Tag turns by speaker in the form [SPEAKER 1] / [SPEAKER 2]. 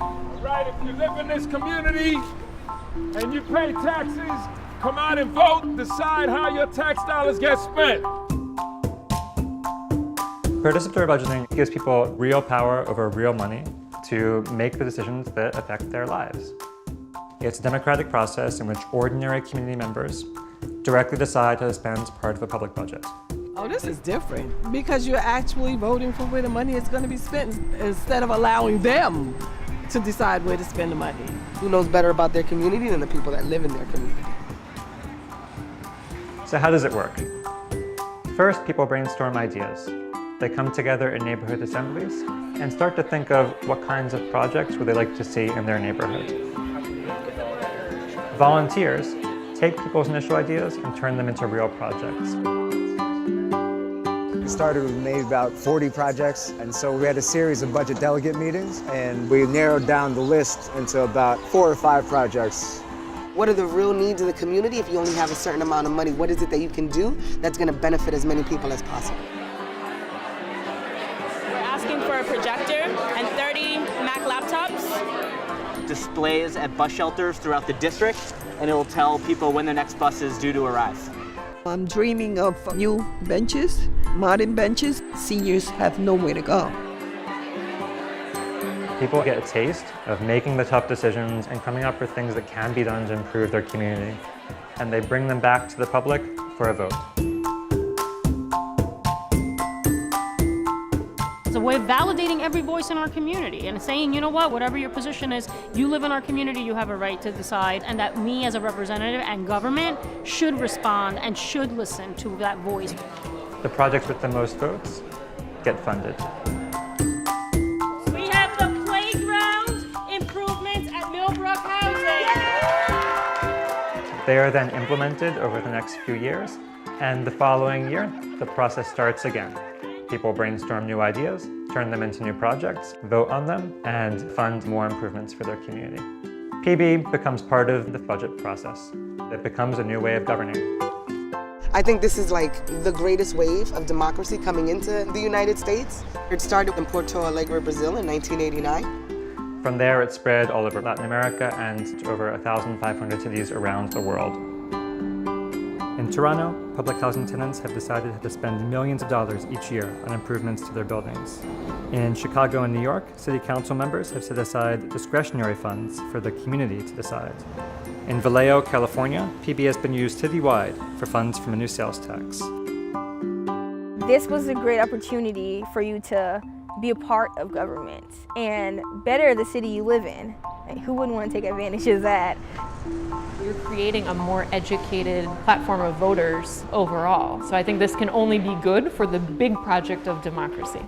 [SPEAKER 1] All right, if you live in this community and you pay taxes, come out and vote, decide how your tax dollars get spent.
[SPEAKER 2] Participatory budgeting gives people real power over real money to make the decisions that affect their lives. It's a democratic process in which ordinary community members directly decide how to spend part of a public budget.
[SPEAKER 3] Oh, this is different because you're actually voting for where the money is going to be spent instead of allowing them to decide where to spend the money.
[SPEAKER 4] Who knows better about their community than the people that live in their community?
[SPEAKER 2] So how does it work? First, people brainstorm ideas. They come together in neighborhood assemblies and start to think of what kinds of projects would they like to see in their neighborhood. Volunteers take people's initial ideas and turn them into real projects.
[SPEAKER 5] We started with maybe about 40 projects, and so we had a series of budget delegate meetings, and we narrowed down the list into about 4 or 5 projects.
[SPEAKER 4] What are the real needs of the community? If you only have a certain amount of money, what is it that you can do that's going to benefit as many people as possible?
[SPEAKER 6] We're asking for a projector and 30 Mac laptops.
[SPEAKER 7] Displays at bus shelters throughout the district, and it will tell people when their next bus is due to arrive.
[SPEAKER 3] I'm dreaming of new benches, modern benches. Seniors have nowhere to go.
[SPEAKER 2] People get a taste of making the tough decisions and coming up with things that can be done to improve their community. And they bring them back to the public for a vote.
[SPEAKER 8] It's a way of validating every voice in our community and saying, you know what, whatever your position is, you live in our community, you have a right to decide, and that me as a representative and government should respond and should listen to that voice.
[SPEAKER 2] The projects with the most votes get funded.
[SPEAKER 8] We have the playground improvements at Millbrook Housing.
[SPEAKER 2] They are then implemented over the next few years, and the following year, the process starts again. People brainstorm new ideas, turn them into new projects, vote on them, and fund more improvements for their community. PB becomes part of the budget process. It becomes a new way of governing.
[SPEAKER 4] I think this is like the greatest wave of democracy coming into the United States. It started in Porto Alegre, Brazil in 1989.
[SPEAKER 2] From there, it spread all over Latin America and over 1,500 cities around the world. In Toronto, public housing tenants have decided to spend millions of dollars each year on improvements to their buildings. In Chicago and New York, city council members have set aside discretionary funds for the community to decide. In Vallejo, California, PB has been used citywide for funds from a new sales tax.
[SPEAKER 9] This was a great opportunity for you to be a part of government and better the city you live in. Like, who wouldn't want to take advantage of that?
[SPEAKER 10] We're creating a more educated platform of voters overall. So I think this can only be good for the big project of democracy.